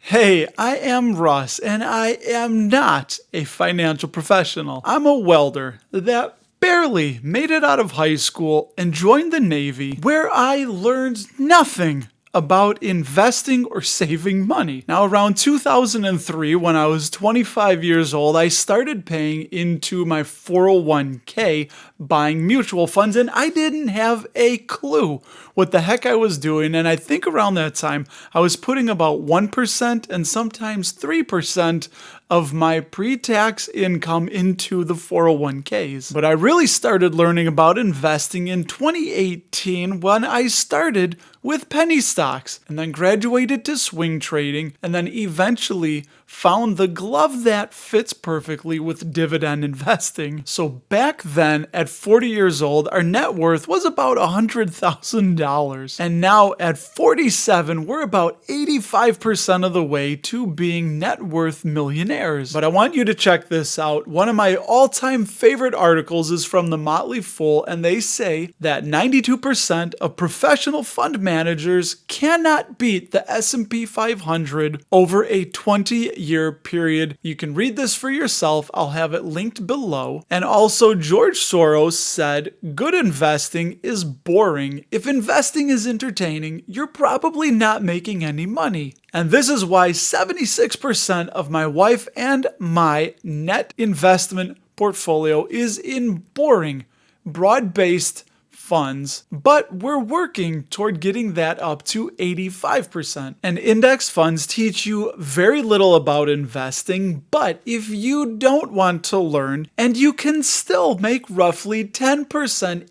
Hey, I am Russ, and I am not a financial professional. I'm a welder that barely made it out of high school and joined the Navy, where I learned nothing about investing or saving money. Now, around 2003, when I was 25 years old, I started paying into my 401k, buying mutual funds, and I didn't have a clue what the heck I was doing. And I think around that time, I was putting about 1% and sometimes 3% of my pre-tax income into the 401ks. But I really started learning about investing in 2018 when I started with penny stocks and then graduated to swing trading and then eventually found the glove that fits perfectly with dividend investing. So back then at 40 years old, our net worth was about $100,000. And now at 47, we're about 85% of the way to being net worth millionaires. But I want you to check this out. One of my all-time favorite articles is from the Motley Fool, and they say that 92% of professional fund managers cannot beat the S&P 500 over a 20-year period. You can read this for yourself. I'll have it linked below. And also, George Soros said, good investing is boring. If investing is entertaining, you're probably not making any money. And this is why 76% of my wife and my net investment portfolio is in boring, broad-based funds, but we're working toward getting that up to 85%. And index funds teach you very little about investing, but if you don't want to learn and you can still make roughly 10%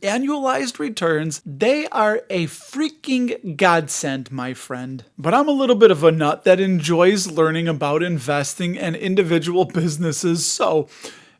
annualized returns, they are a freaking godsend, my friend. But I'm a little bit of a nut that enjoys learning about investing and individual businesses, so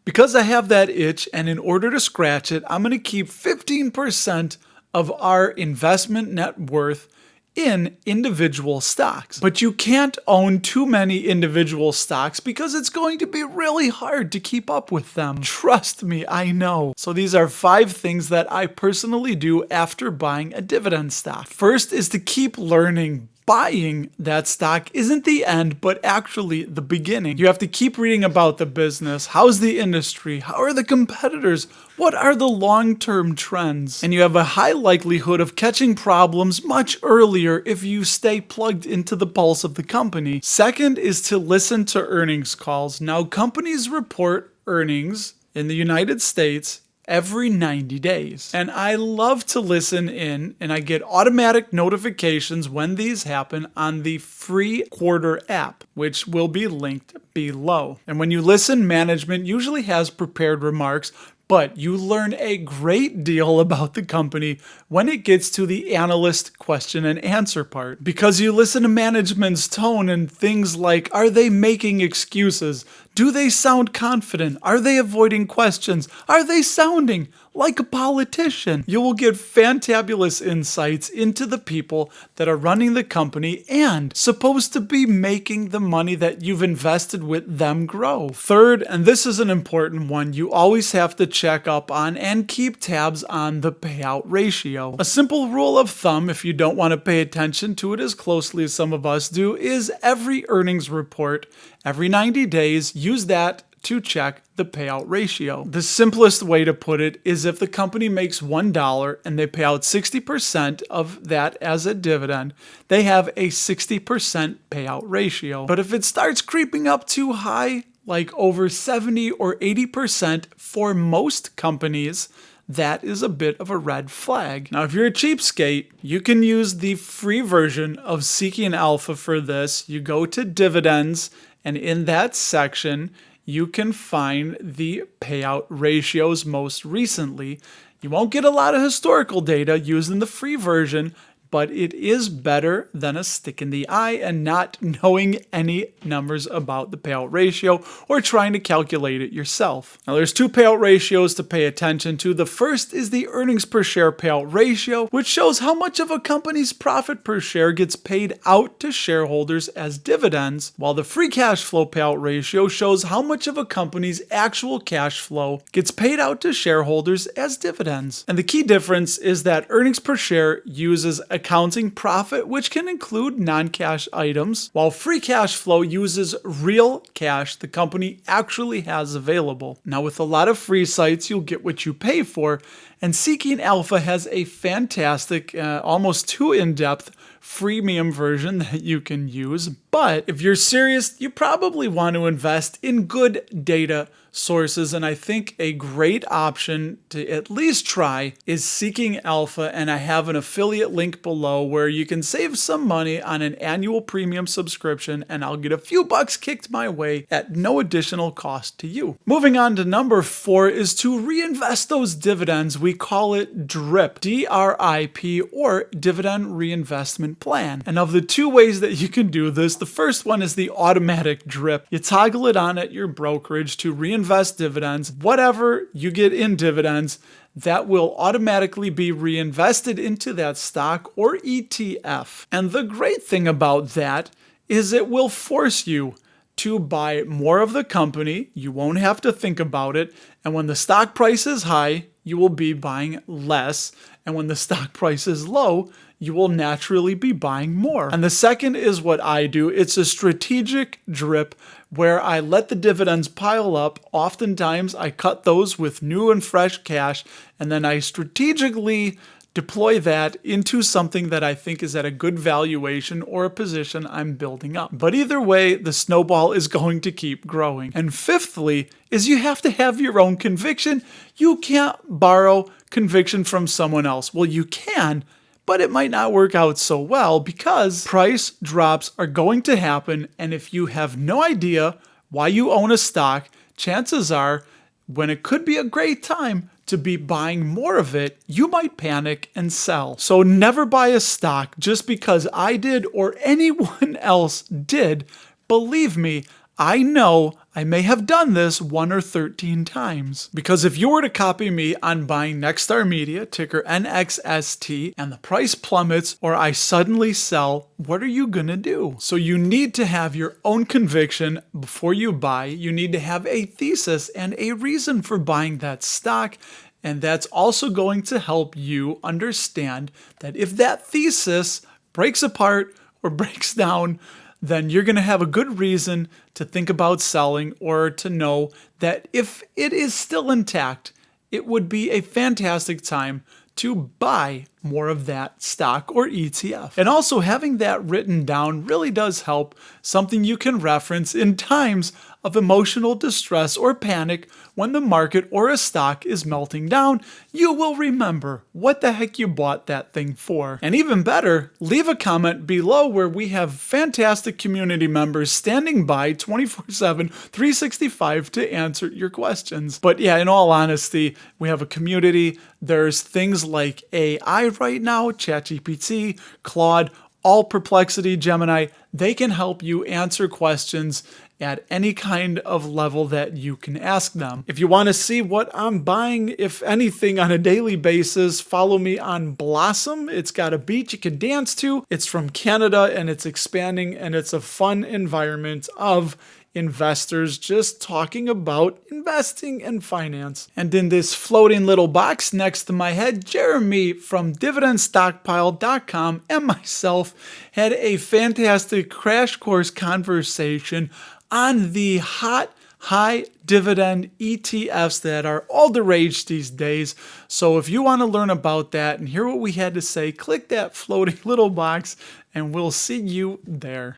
because I have that itch, and in order to scratch it, I'm going to keep 15% of our investment net worth in individual stocks. But you can't own too many individual stocks because it's going to be really hard to keep up with them. Trust me, I know. So these are 5 things that I personally do after buying a dividend stock. First is to keep learning. Buying that stock isn't the end, but actually the beginning. You have to keep reading about the business. How's the industry? How are the competitors? What are the long-term trends? And you have a high likelihood of catching problems much earlier if you stay plugged into the pulse of the company. Second is to listen to earnings calls. Now, companies report earnings in the United States every 90 days. And I love to listen in, and I get automatic notifications when these happen on the free Quarter app, which will be linked below. And when you listen, management usually has prepared remarks, but you learn a great deal about the company when it gets to the analyst question and answer part. Because you listen to management's tone and things like, are they making excuses? Do they sound confident? Are they avoiding questions? Are they sounding like a politician? You will get fantabulous insights into the people that are running the company and supposed to be making the money that you've invested with them grow. Third, and this is an important one, you always have to check up on and keep tabs on the payout ratio. A simple rule of thumb, if you don't want to pay attention to it as closely as some of us do, is every earnings report, every 90 days, use that to check the payout ratio. The simplest way to put it is if the company makes $1 and they pay out 60% of that as a dividend, they have a 60% payout ratio. But if it starts creeping up too high, like over 70 or 80% for most companies, that is a bit of a red flag. Now, if you're a cheapskate, you can use the free version of Seeking Alpha for this. You go to Dividends, and in that section, you can find the payout ratios most recently. You won't get a lot of historical data using the free version, but it is better than a stick in the eye and not knowing any numbers about the payout ratio or trying to calculate it yourself. Now, there's 2 payout ratios to pay attention to. The first is the earnings per share payout ratio, which shows how much of a company's profit per share gets paid out to shareholders as dividends, while the free cash flow payout ratio shows how much of a company's actual cash flow gets paid out to shareholders as dividends. And the key difference is that earnings per share uses a accounting profit, which can include non-cash items, while free cash flow uses real cash the company actually has available. Now, with a lot of free sites, you'll get what you pay for, and Seeking Alpha has a fantastic, almost too in-depth freemium version that you can use. But if you're serious, you probably want to invest in good data sources, and I think a great option to at least try is Seeking Alpha, and I have an affiliate link below where you can save some money on an annual premium subscription, and I'll get a few bucks kicked my way at no additional cost to you. Moving on to number 4 is to reinvest those dividends. We call it DRIP, D-R-I-P, or Dividend Reinvestment Plan. And of the 2 ways that you can do this, the first one is the automatic DRIP. You toggle it on at your brokerage to reinvest dividends. Whatever you get in dividends, that will automatically be reinvested into that stock or ETF. And the great thing about that is it will force you to buy more of the company. You won't have to think about it. And when the stock price is high, you will be buying less. And when the stock price is low, you will naturally be buying more. And the second is what I do. It's a strategic DRIP where I let the dividends pile up. Oftentimes I cut those with new and fresh cash, and then I strategically deploy that into something that I think is at a good valuation or a position I'm building up. But either way, the snowball is going to keep growing. And fifthly is you have to have your own conviction. You can't borrow conviction from someone else. Well, you can, but it might not work out so well because price drops are going to happen. And if you have no idea why you own a stock, chances are when it could be a great time to be buying more of it, you might panic and sell. So never buy a stock just because I did or anyone else did. Believe me, I know I may have done this 1 or 13 times. Because if you were to copy me on buying Nexstar Media, ticker NXST, and the price plummets or I suddenly sell, what are you gonna do? So you need to have your own conviction before you buy. You need to have a thesis and a reason for buying that stock. And that's also going to help you understand that if that thesis breaks apart or breaks down, then you're going to have a good reason to think about selling or to know that if it is still intact, it would be a fantastic time to buy more of that stock or ETF. And also having that written down really does help, something you can reference in times of emotional distress or panic when the market or a stock is melting down. You will remember what the heck you bought that thing for. And even better, leave a comment below where we have fantastic community members standing by 24/7, 365 to answer your questions. But yeah, in all honesty, we have a community. There's things like AI right now, ChatGPT, Claude, all Perplexity, Gemini. They can help you answer questions at any kind of level that you can ask them. If you want to see what I'm buying, if anything, on a daily basis, follow me on Blossom. It's got a beach you can dance to. It's from Canada and it's expanding, and it's a fun environment of investors just talking about investing and finance. And in this floating little box next to my head, Jeremy from dividendstockpile.com and myself had a fantastic crash course conversation on the high dividend ETFs that are all the rage these days. So if you want to learn about that and hear what we had to say, click that floating little box and we'll see you there.